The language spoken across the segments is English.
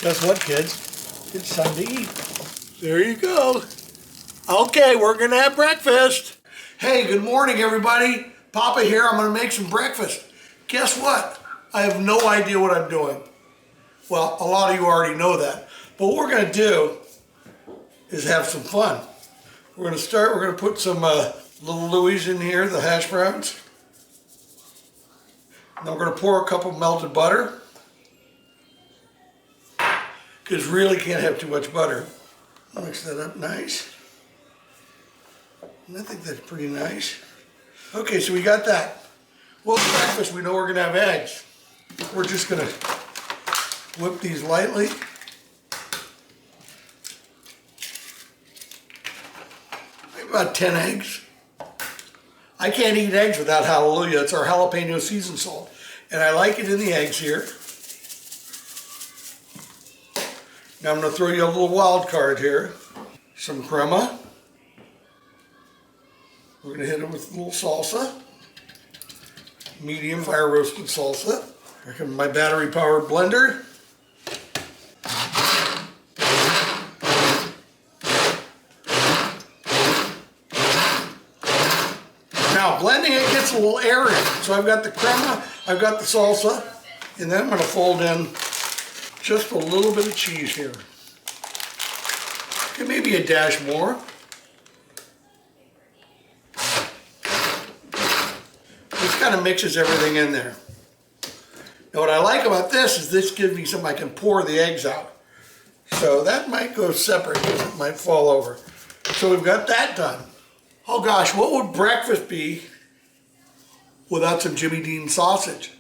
Guess what, kids? It's time to eat. There you go. Okay, we're gonna have breakfast. Hey, good morning, everybody. Papa here. I'm gonna make some breakfast. Guess what? I have no idea what I'm doing. Well, a lot of you already know that. But what we're gonna do is have some fun. We're gonna put some little Louis in here, the hash browns. Then we're gonna pour a cup of melted butter. Because really can't have too much butter. Mix that up nice. And I think that's pretty nice. Okay, so we got that. Well, for breakfast, we know we're gonna have eggs. We're just gonna whip these lightly. About 10 eggs. I can't eat eggs without Hallelujah. It's our jalapeno seasoned salt. And I like it in the eggs here. Now I'm going to throw you a little wild card here. Some crema. We're going to hit it with a little salsa. Medium fire roasted salsa. Here comes my battery powered blender. Now blending it gets a little airy. So I've got the crema, I've got the salsa, and then I'm going to fold in just a little bit of cheese here. Okay, maybe a dash more. This kind of mixes everything in there. Now what I like about this is this gives me something I can pour the eggs out. So that might go separate because it might fall over. So we've got that done. Oh gosh, what would breakfast be without some Jimmy Dean sausage?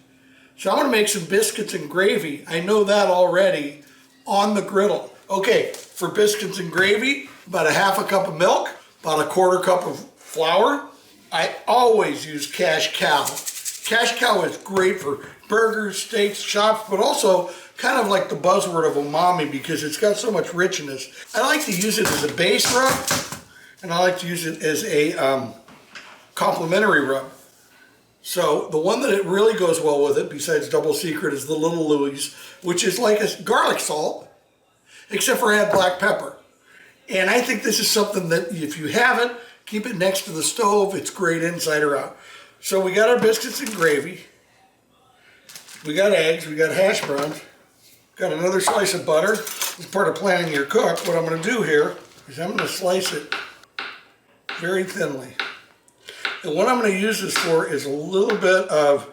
So I'm gonna make some biscuits and gravy. I know that already on the griddle. Okay, for biscuits and gravy, about a half a cup of milk, about a quarter cup of flour. I always use cash cow. Cash cow is great for burgers, steaks, chops, but also kind of like the buzzword of umami because it's got so much richness. I like to use it as a base rub, and I like to use it as a complementary rub. So the one that it really goes well with it, besides Double Secret, is the Little Louis, which is like a garlic salt, except for add black pepper. And I think this is something that if you have it, keep it next to the stove. It's great inside or out. So we got our biscuits and gravy. We got eggs, we got hash browns, got another slice of butter. As part of planning your cook, what I'm gonna do here is I'm gonna slice it very thinly. And what I'm going to use this for is a little bit of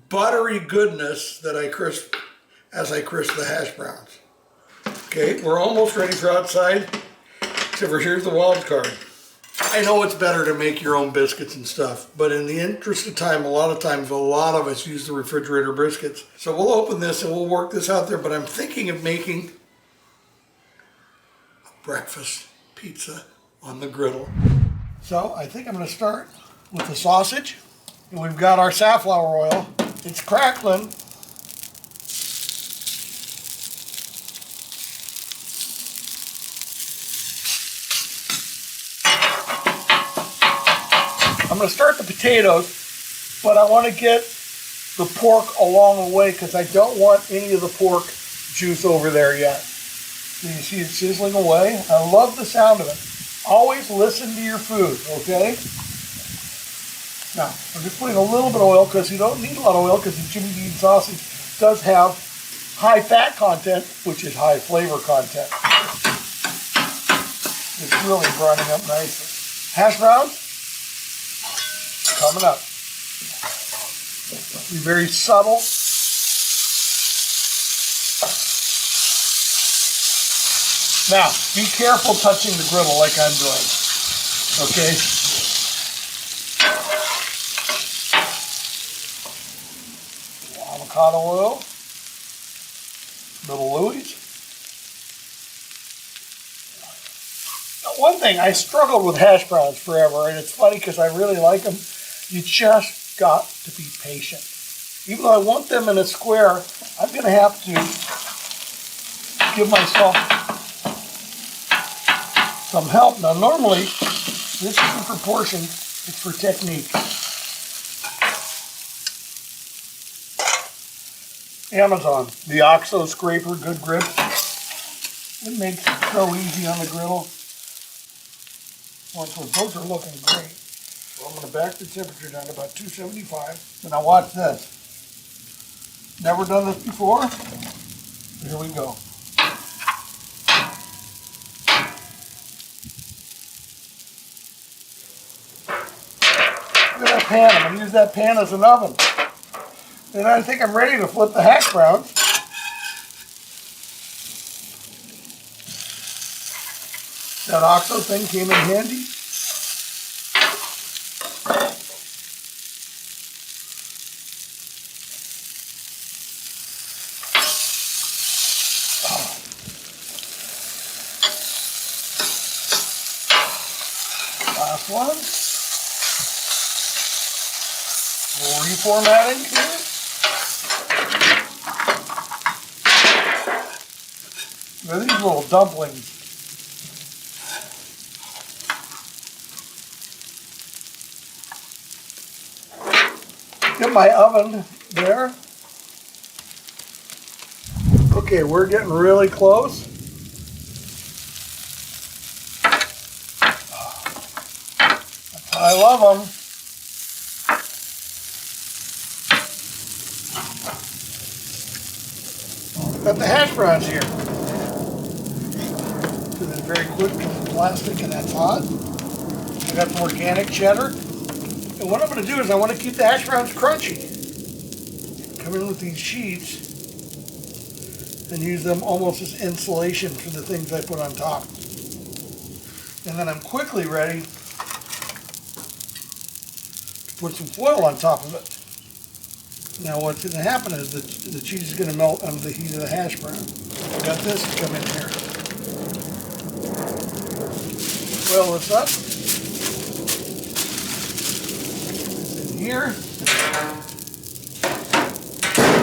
buttery goodness that I crisp as I crisp the hash browns. Okay, we're almost ready for outside, except for here's the wild card. I know it's better to make your own biscuits and stuff, but in the interest of time, a lot of times, a lot of us use the refrigerator biscuits. So we'll open this and we'll work this out there, but I'm thinking of making a breakfast pizza on the griddle. So I think I'm going to start with the sausage. And we've got our safflower oil. It's crackling. I'm going to start the potatoes, but I want to get the pork along the way because I don't want any of the pork juice over there yet. So you see it sizzling away. I love the sound of it. Always listen to your food, okay? Now, I'm just putting a little bit of oil because you don't need a lot of oil because the Jimmy Dean sausage does have high fat content, which is high flavor content. It's really browning up nicely. Hash browns, coming up. Be very subtle. Now, be careful touching the griddle like I'm doing, okay? Avocado oil, Little Louis. Now, one thing, I struggled with hash browns forever, and it's funny because I really like them. You just got to be patient. Even though I want them in a square, I'm going to have to give myself some help. Now normally, this isn't for portion, it's for technique. Amazon, the OXO scraper, good grip. It makes it so easy on the griddle. Those are looking great. So I'm going to back the temperature down to about 275. And now watch this. Never done this before. Here we go. Look at that pan. I'm going to use that pan as an oven. And I think I'm ready to flip the hash browns. That OXO thing came in handy. Last one. A little reformatting here. Now these little dumplings. Get my oven there. Okay, we're getting really close. I love them. Got the hash browns here. Do this very quick because it's plastic and that's hot. I got some organic cheddar. And what I'm going to do is I want to keep the hash browns crunchy. Come in with these sheets and use them almost as insulation for the things I put on top. And then I'm quickly ready to put some foil on top of it. Now what's going to happen is the cheese is going to melt under the heat of the hash brown. I got this to come in here. Foil this up. Here.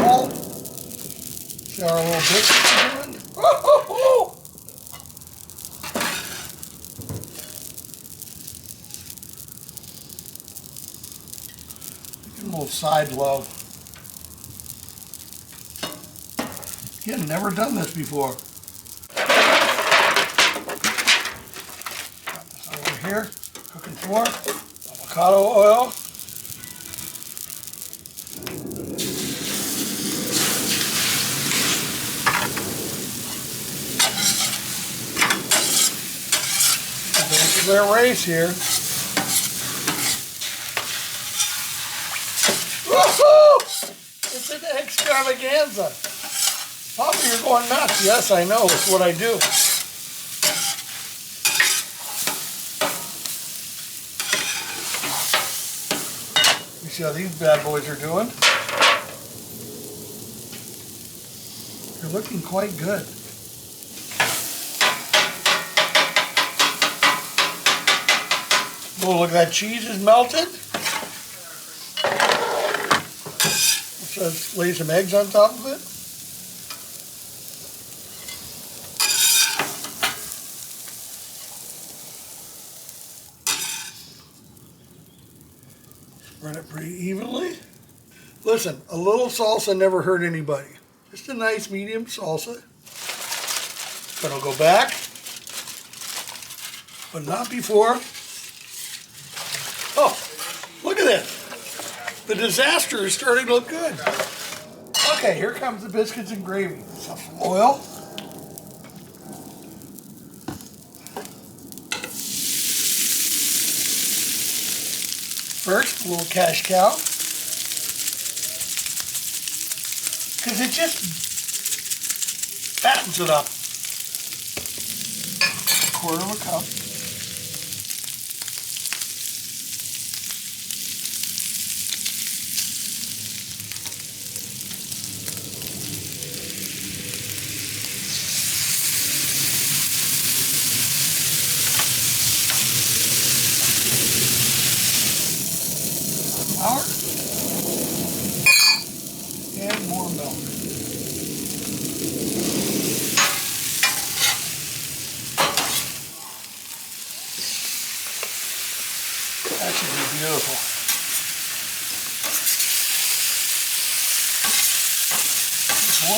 Salt. See our little biscuits doing? Woo-hoo-hoo! A little side love. Again, never done this before. Got this over here, cooking for avocado oil. Their race here. Woohoo! It's an extravaganza. Papa, you're going nuts. Yes, I know. It's what I do. You see how these bad boys are doing? They're looking quite good. Oh, look, that cheese is melted. Let's lay some eggs on top of it. Spread it pretty evenly. Listen, a little salsa never hurt anybody. Just a nice medium salsa. Then I'll go back, but not before. Oh, look at this. The disaster is starting to look good. Okay, here comes the biscuits and gravy. Some oil. First, a little cash cow. Because it just fattens it up. A quarter of a cup. And more milk.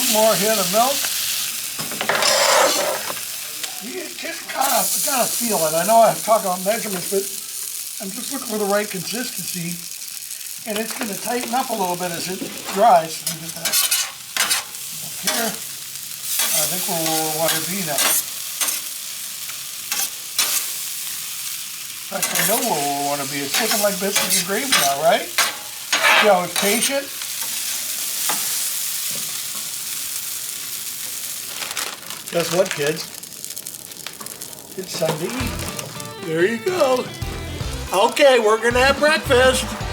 One more hit of milk. You can kind of feel it. I know I talk about measurements, but I'm just looking for the right consistency. And it's going to tighten up a little bit as it dries. Let me get that up here. I think we're where we want to be now. In fact, I know where we want to be. It's looking like biscuits and gravy now, right? See how it's patient? Guess what, kids? It's time to eat. There you go. Okay, we're going to have breakfast.